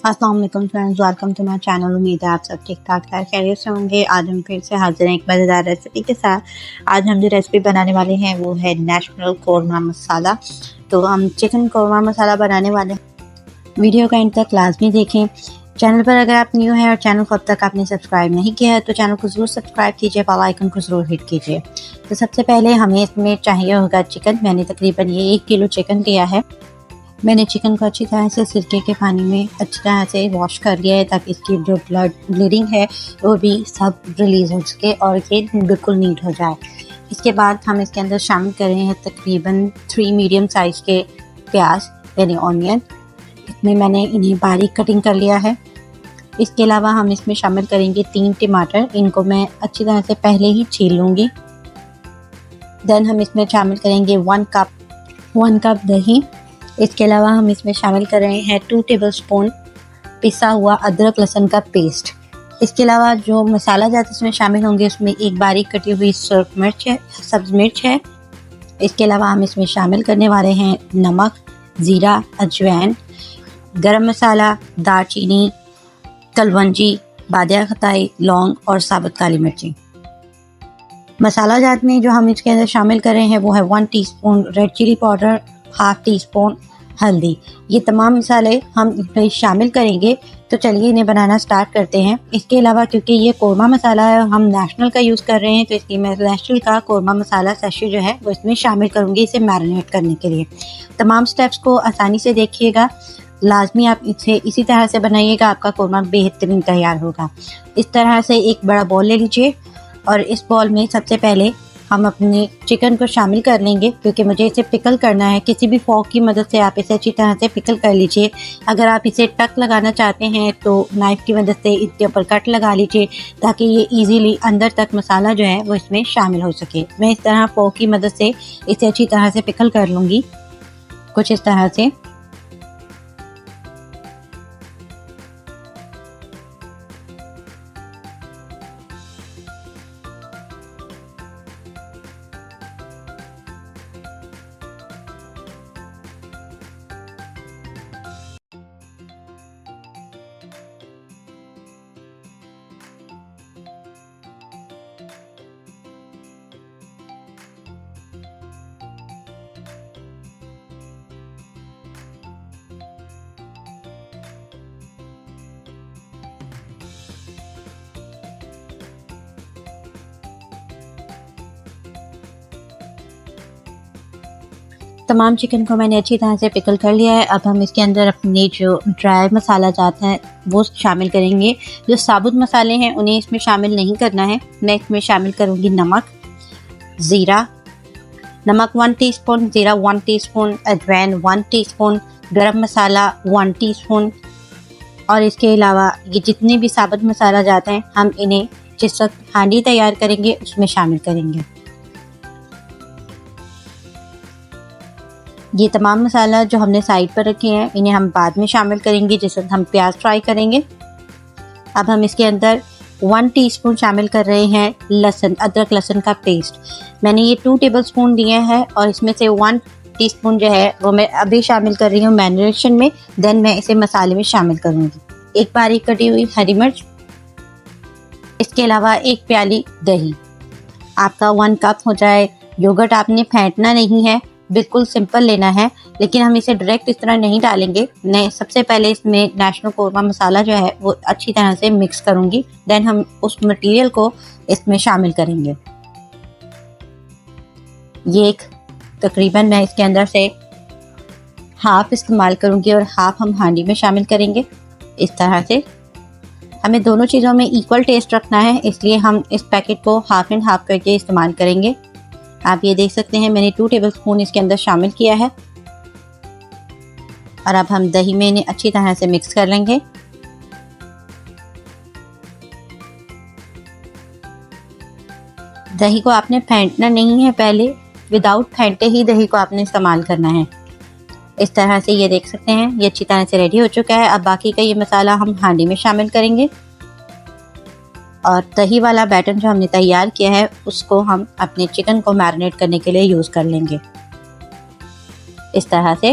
अस्सलाम वालेकुम friends, welcome to my channel. उम्मीद है आप सब ठीक ठाक खैरियत से होंगे। आज हम फिर से हाजिर हैं एक मज़ेदार रेसिपी के साथ। आज हम जो रेसिपी बनाने वाले हैं वो है नेशनल कौरमा मसाला। तो हम चिकन कौरमा मसाला बनाने वाले हैं। वीडियो का एंड तक लाजमी देखें। चैनल पर अगर आप न्यू हैं और चैनल को अब तक आपने सब्सक्राइब नहीं किया है तो चैनल को ज़रूर सब्सक्राइब कीजिए, बेल आइकन को ज़रूर हिट कीजिए। तो सबसे पहले हमें इसमें चाहिए होगा चिकन। मैंने तकरीबन ये 1 किलो चिकन लिया है। मैंने चिकन को अच्छी तरह से सिरके के पानी में अच्छी तरह से वॉश कर लिया है ताकि इसकी जो ब्लीडिंग है वो भी सब रिलीज़ हो सके और ये बिल्कुल नीट हो जाए। इसके बाद हम इसके अंदर शामिल कर रहे हैं तकरीबन 3 मीडियम साइज़ के प्याज यानी ऑनियन। इसमें मैंने इन्हें बारीक कटिंग कर लिया है। इसके अलावा हम इसमें शामिल करेंगे 3 टमाटर। इनको मैं अच्छी तरह से पहले ही छील लूँगी। देन हम इसमें शामिल करेंगे 1 कप दही। इसके अलावा हम इसमें शामिल कर रहे हैं 2 टेबलस्पून पिसा हुआ अदरक लहसुन का पेस्ट। इसके अलावा जो मसाला जात इसमें शामिल होंगे उसमें एक बारीक कटी हुई सब्ज़ मिर्च है। इसके अलावा हम इसमें शामिल करने वाले हैं नमक, ज़ीरा, अजवाइन, गरम मसाला, दालचीनी, कलवंजी, बादिया खताई, लौंग और साबुत काली मिर्ची। मसाला जात में जो हम इसके अंदर शामिल कर रहे हैं वो है 1 teaspoon red chili powder, 1/2 teaspoon हल्दी। ये तमाम मसाले हम इसमें शामिल करेंगे। तो चलिए इन्हें बनाना स्टार्ट करते हैं। इसके अलावा क्योंकि ये कौरमा मसाला है हम नेशनल का यूज़ कर रहे हैं तो इसलिए मैं नेशनल का कौरमा मसाला सैशे जो है वो इसमें शामिल करूँगी इसे मैरिनेट करने के लिए। तमाम स्टेप्स को आसानी से देखिएगा, लाजमी आप इसे इसी तरह से बनाइएगा, आपका कौरमा बेहतरीन तैयार होगा। इस तरह से एक बड़ा बॉल ले लीजिए और इस बॉल में सबसे पहले हम अपने चिकन को शामिल कर लेंगे क्योंकि मुझे इसे पिकल करना है। किसी भी फॉर्क की मदद से आप इसे अच्छी तरह से पिकल कर लीजिए। अगर आप इसे टक लगाना चाहते हैं तो नाइफ़ की मदद से इसके ऊपर कट लगा लीजिए ताकि ये इजीली अंदर तक मसाला जो है वो इसमें शामिल हो सके। मैं इस तरह फॉर्क की मदद से इसे अच्छी तरह से पिकल कर लूँगी, कुछ इस तरह से। तमाम चिकन को मैंने अच्छी तरह से पिकल कर लिया है। अब हम इसके अंदर अपने जो ड्राई मसाला जाते हैं वो शामिल करेंगे। जो साबुत मसाले हैं उन्हें इसमें शामिल नहीं करना है। मैं इसमें शामिल करूँगी नमक, ज़ीरा, नमक 1 टीस्पून, ज़ीरा 1 टीस्पून, अजवाइन 1 टीस्पून, गरम मसाला 1 टीस्पून और इसके अलावा ये जितने भी साबुत मसाला जाते हैं हम इन्हें जिस वक्त हांडी तैयार करेंगे उसमें शामिल करेंगे। ये तमाम मसाला जो हमने साइड पर रखे हैं इन्हें हम बाद में शामिल करेंगे जिस वक्त हम प्याज फ्राई करेंगे। अब हम इसके अंदर 1 टीस्पून शामिल कर रहे हैं अदरक लहसुन का पेस्ट। मैंने ये 2 टेबलस्पून लिए हैं और इसमें से 1 टीस्पून जो है वो मैं अभी शामिल कर रही हूँ मैरिनेशन में। देन मैं इसे मसाले में शामिल करूँगी। एक बारीक कटी हुई हरी मिर्च, इसके अलावा 1 प्याली दही। आपका 1 कप हो जाए। योगर्ट आपने फेंटना नहीं है, बिल्कुल सिंपल लेना है, लेकिन हम इसे डायरेक्ट इस तरह नहीं डालेंगे। मैं सबसे पहले इसमें नेशनल कौरमा मसाला जो है वो अच्छी तरह से मिक्स करूँगी। देन हम उस मटेरियल को इसमें शामिल करेंगे। ये एक तकरीबन मैं इसके अंदर से हाफ इस्तेमाल करूँगी और हाफ हम हांडी में शामिल करेंगे। इस तरह से हमें दोनों चीज़ों में इक्वल टेस्ट रखना है, इसलिए हम इस पैकेट को हाफ एंड हाफ करके इस्तेमाल करेंगे। आप ये देख सकते हैं मैंने 2 टेबलस्पून इसके अंदर शामिल किया है और अब हम दही में इन्हें अच्छी तरह से मिक्स कर लेंगे। दही को आपने फेंटना नहीं है, पहले विदाउट फेंटे ही दही को आपने इस्तेमाल करना है। इस तरह से ये देख सकते हैं ये अच्छी तरह से रेडी हो चुका है। अब बाकी का ये मसाला हम हांडी में शामिल करेंगे और दही वाला बैटर जो हमने तैयार किया है उसको हम अपने चिकन को मैरिनेट करने के लिए यूज़ कर लेंगे। इस तरह से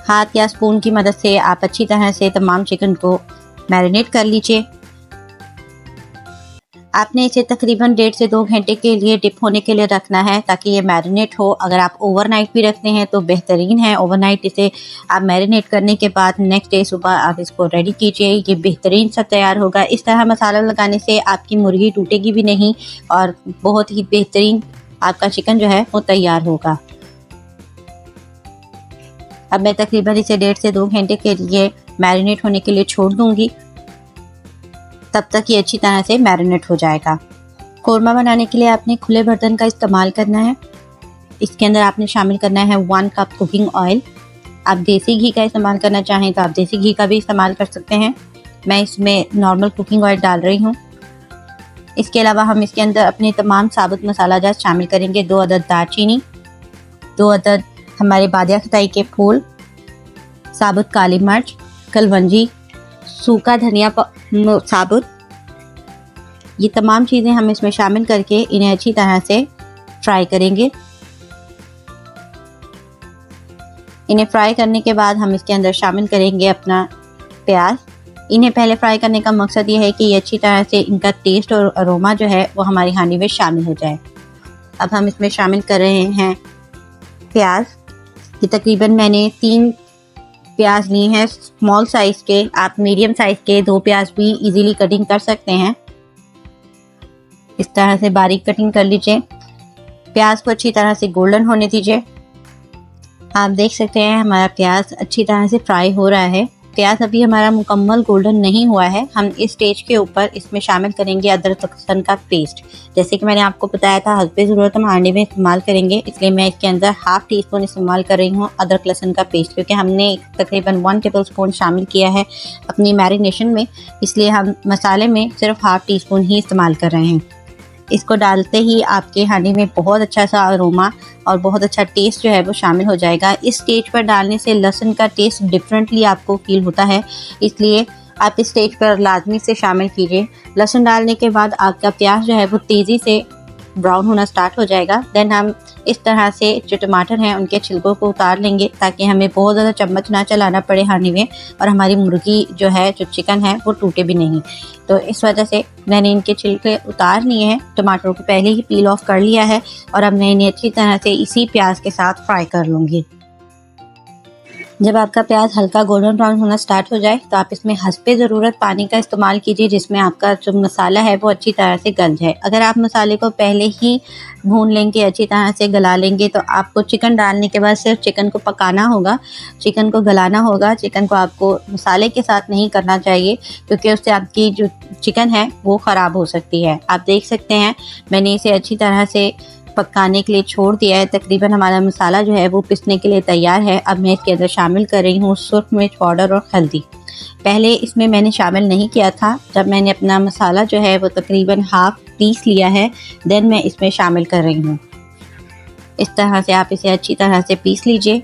हाथ या स्पून की मदद से आप अच्छी तरह से तमाम चिकन को मैरिनेट कर लीजिए। आपने इसे तकरीबन 1.5 से 2 घंटे के लिए डिप होने के लिए रखना है ताकि ये मैरिनेट हो। अगर आप ओवरनाइट भी रखते हैं तो बेहतरीन है। ओवरनाइट इसे आप मैरिनेट करने के बाद नेक्स्ट डे सुबह आप इसको रेडी कीजिए, ये बेहतरीन सा तैयार होगा। इस तरह मसाला लगाने से आपकी मुर्गी टूटेगी भी नहीं और बहुत ही बेहतरीन आपका चिकन जो है वो तैयार होगा। अब मैं तकरीबन इसे 1.5 से 2 घंटे के लिए मैरिनेट होने के लिए छोड़ दूंगी, तब तक ये अच्छी तरह से मैरिनेट हो जाएगा। कोरमा बनाने के लिए आपने खुले बर्तन का इस्तेमाल करना है। इसके अंदर आपने शामिल करना है 1 कप कुकिंग ऑयल। आप देसी घी का इस्तेमाल करना चाहें तो आप देसी घी का भी इस्तेमाल कर सकते हैं। मैं इसमें नॉर्मल कुकिंग ऑयल डाल रही हूँ। इसके अलावा हम इसके अंदर अपने तमाम साबुत मसाला जात शामिल करेंगे। 2 अदद दालचीनी, 2 अदद हमारे बादिया खताई के फूल, साबुत काली मिर्च, कलवंजी, सूखा धनिया साबुत, ये तमाम चीज़ें हम इसमें शामिल करके इन्हें अच्छी तरह से फ्राई करेंगे। इन्हें फ्राई करने के बाद हम इसके अंदर शामिल करेंगे अपना प्याज। इन्हें पहले फ्राई करने का मकसद ये है कि ये अच्छी तरह से इनका टेस्ट और अरोमा जो है वो हमारी हांडी में शामिल हो जाए। अब हम इसमें शामिल कर रहे हैं प्याज। ये तकरीबन मैंने 3 प्याज ली हैं स्मॉल साइज़ के। आप मीडियम साइज़ के 2 प्याज भी इजीली कटिंग कर सकते हैं। इस तरह से बारीक कटिंग कर लीजिए। प्याज को अच्छी तरह से गोल्डन होने दीजिए। आप देख सकते हैं हमारा प्याज अच्छी तरह से फ्राई हो रहा है। प्याज अभी हमारा मुकम्मल गोल्डन नहीं हुआ है। हम इस स्टेज के ऊपर इसमें शामिल करेंगे अदरक लहसुन का पेस्ट। जैसे कि मैंने आपको बताया था हस्बे ज़रूरत हम हांडी में इस्तेमाल करेंगे, इसलिए मैं इसके अंदर ½ टीस्पून इस्तेमाल कर रही हूँ अदरक लहसुन का पेस्ट, क्योंकि हमने तकरीबन 1 टेबलस्पून शामिल किया है अपनी मैरिनेशन में, इसलिए हम मसाले में सिर्फ ½ टीस्पून ही इस्तेमाल कर रहे हैं। इसको डालते ही आपके हांडी में बहुत अच्छा सा अरोमा और बहुत अच्छा टेस्ट जो है वो शामिल हो जाएगा। इस स्टेज पर डालने से लहसुन का टेस्ट डिफरेंटली आपको फील होता है, इसलिए आप इस स्टेज पर लाजमी से शामिल कीजिए। लहसुन डालने के बाद आपका प्याज जो है वो तेज़ी से ब्राउन होना स्टार्ट हो जाएगा। देन हम इस तरह से जो टमाटर हैं उनके छिलकों को उतार लेंगे ताकि हमें बहुत ज़्यादा चम्मच ना चलाना पड़े हांडी में और हमारी मुर्गी जो है जो चिकन है वो टूटे भी नहीं। तो इस वजह से मैंने इनके छिलके उतार लिए हैं। टमाटरों को पहले ही पील ऑफ कर लिया है और अब मैं इन्हें अच्छी तरह से इसी प्याज के साथ फ्राई कर लूँगी। जब आपका प्याज हल्का गोल्डन ब्राउन होना स्टार्ट हो जाए तो आप इसमें हस्बे ज़रूरत पानी का इस्तेमाल कीजिए, जिसमें आपका जो मसाला है वो अच्छी तरह से गल जाए। अगर आप मसाले को पहले ही भून लेंगे, अच्छी तरह से गला लेंगे, तो आपको चिकन डालने के बाद सिर्फ चिकन को पकाना होगा, चिकन को गलाना होगा। चिकन को आपको मसाले के साथ नहीं करना चाहिए क्योंकि उससे आपकी जो चिकन है वो ख़राब हो सकती है। आप देख सकते हैं मैंने इसे अच्छी तरह से पकाने के लिए छोड़ दिया है। तकरीबन हमारा मसाला जो है वो पिसने के लिए तैयार है। अब मैं इसके अंदर शामिल कर रही हूँ सुर्ख मिर्च पाउडर और हल्दी। पहले इसमें मैंने शामिल नहीं किया था। जब मैंने अपना मसाला जो है वो तकरीबन ½ पीस लिया है, देन मैं इसमें शामिल कर रही हूँ। इस तरह से आप इसे अच्छी तरह से पीस लीजिए।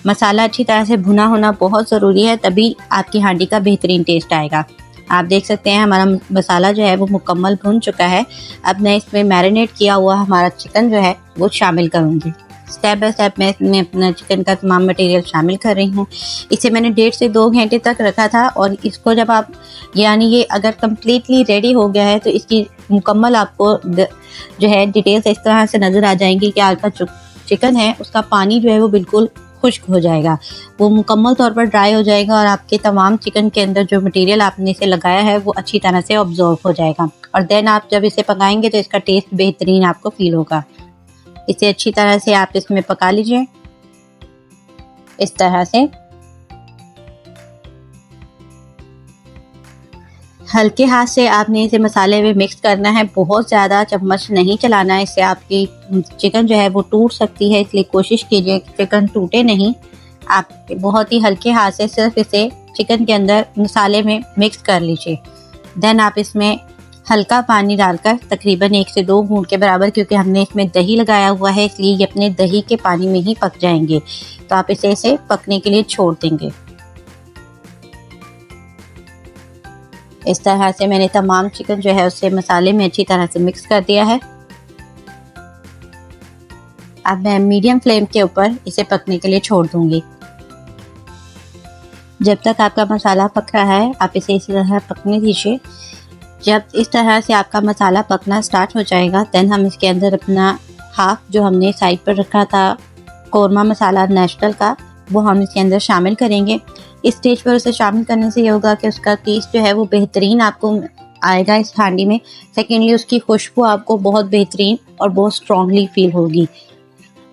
मसाला अच्छी तरह से भुना होना बहुत ज़रूरी है, तभी आपकी हांडी का बेहतरीन टेस्ट आएगा। आप देख सकते हैं हमारा मसाला जो है वो मुकम्मल भुन चुका है। अब मैं इसमें मैरिनेट किया हुआ हमारा चिकन जो है वो शामिल करूँगी। स्टेप बाय स्टेप मैं इसमें अपना चिकन का तमाम मटेरियल शामिल कर रही हूँ। इसे मैंने 1.5 से 2 घंटे तक रखा था और इसको जब आप यानी ये अगर कम्प्लीटली रेडी हो गया है तो इसकी मुकम्मल आपको जो है डिटेल्स इस तरह से नज़र आ जाएंगी कि आपका जो चिकन है उसका पानी जो है वो बिल्कुल खुश्क हो जाएगा, वो मुकम्मल तौर पर ड्राई हो जाएगा और आपके तमाम चिकन के अंदर जो मटेरियल आपने इसे लगाया है वो अच्छी तरह से ऑब्जॉर्व हो जाएगा और देन आप जब इसे पकाएंगे तो इसका टेस्ट बेहतरीन आपको फील होगा। इसे अच्छी तरह से आप इसमें पका लीजिए। इस तरह से हल्के हाथ से आपने इसे मसाले में मिक्स करना है, बहुत ज़्यादा चम्मच नहीं चलाना है, इससे आपकी चिकन जो है वो टूट सकती है, इसलिए कोशिश कीजिए कि चिकन टूटे नहीं। आप बहुत ही हल्के हाथ से सिर्फ इसे चिकन के अंदर मसाले में मिक्स कर लीजिए। देन आप इसमें हल्का पानी डालकर तकरीबन 1 से 2 घूंट के बराबर, क्योंकि हमने इसमें दही लगाया हुआ है इसलिए ये अपने दही के पानी में ही पक जाएंगे, तो आप इसे पकने के लिए छोड़ देंगे। इस तरह से मैंने तमाम चिकन जो है उससे मसाले में अच्छी तरह से मिक्स कर दिया है। अब मैं मीडियम फ्लेम के ऊपर इसे पकने के लिए छोड़ दूंगी। जब तक आपका मसाला पक रहा है आप इसे इसी तरह पकने दीजिए। जब इस तरह से आपका मसाला पकना स्टार्ट हो जाएगा देन हम इसके अंदर अपना हाफ जो हमने साइड पर रखा था कौरमा मसाला नेशनल का, वो हम इसके अंदर शामिल करेंगे। इस स्टेज पर उसे शामिल करने से ये होगा कि उसका टेस्ट जो है वो बेहतरीन आपको आएगा इस हांडी में। सेकेंडली उसकी खुशबू आपको बहुत बेहतरीन और बहुत स्ट्रांगली फील होगी।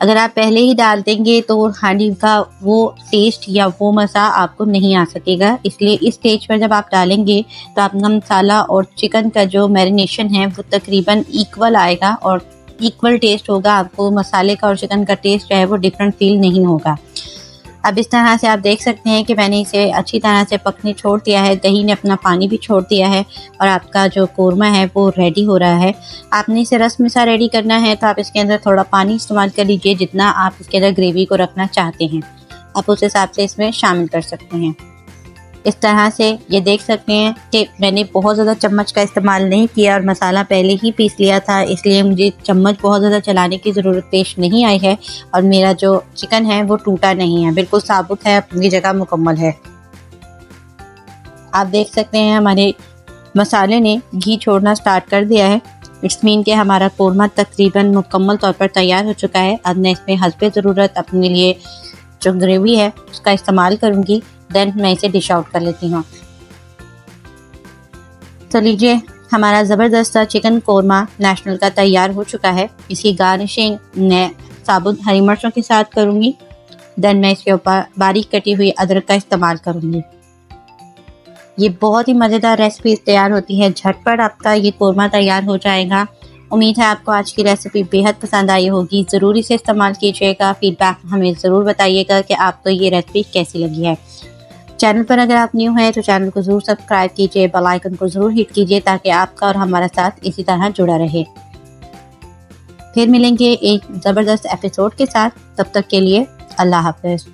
अगर आप पहले ही डाल देंगे तो हांडी का वो टेस्ट या वो मज़ा आपको नहीं आ सकेगा, इसलिए इस स्टेज पर जब आप डालेंगे तो आपका मसाला और चिकन का जो मैरिनेशन है वो तकरीबन इक्वल आएगा और इक्वल टेस्ट होगा। आपको मसाले का और चिकन का टेस्ट जो है वो डिफरेंट फील नहीं होगा। अब इस तरह से आप देख सकते हैं कि मैंने इसे अच्छी तरह से पकने छोड़ दिया है, दही ने अपना पानी भी छोड़ दिया है और आपका जो कौरमा है वो रेडी हो रहा है। आपने इसे रस में सा रेडी करना है तो आप इसके अंदर थोड़ा पानी इस्तेमाल कर लीजिए, जितना आप इसके अंदर ग्रेवी को रखना चाहते हैं आप उस हिसाब से इसमें शामिल कर सकते हैं। इस तरह से ये देख सकते हैं कि मैंने बहुत ज़्यादा चम्मच का इस्तेमाल नहीं किया और मसाला पहले ही पीस लिया था, इसलिए मुझे चम्मच बहुत ज़्यादा चलाने की ज़रूरत पेश नहीं आई है और मेरा जो चिकन है वो टूटा नहीं है, बिल्कुल साबुत है, अपनी जगह मुकम्मल है। आप देख सकते हैं हमारे मसाले ने घी छोड़ना स्टार्ट कर दिया है। इट्स मीन कि हमारा कौरमा तकरीबन मुकम्मल तौर पर तैयार हो चुका है। अब मैं इसमें हस्बे ज़रूरत अपने लिए जो ग्रेवी है उसका इस्तेमाल करूँगी, देन मैं इसे डिश आउट कर लेती हूँ। तो लीजिए हमारा ज़बरदस्त चिकन कौरमा नेशनल का तैयार हो चुका है। इसकी गार्निशिंग मैं साबुत हरी मिर्चों के साथ करूँगी, देन मैं इसके ऊपर बारीक कटी हुई अदरक का इस्तेमाल करूँगी। ये बहुत ही मज़ेदार रेसिपी तैयार होती है, झटपट आपका ये कौरमा तैयार हो जाएगा। उम्मीद है आपको आज की रेसिपी बेहद पसंद आई होगी। ज़रूर इसे इस्तेमाल कीजिएगा, फीडबैक हमें ज़रूर बताइएगा कि आपको ये रेसिपी कैसी लगी है। चैनल पर अगर आप न्यू हैं तो चैनल को ज़रूर सब्सक्राइब कीजिए, बेल आइकन को ज़रूर हिट कीजिए ताकि आपका और हमारा साथ इसी तरह जुड़ा रहे। फिर मिलेंगे एक ज़बरदस्त एपिसोड के साथ, तब तक के लिए अल्लाह हाफ़िज़।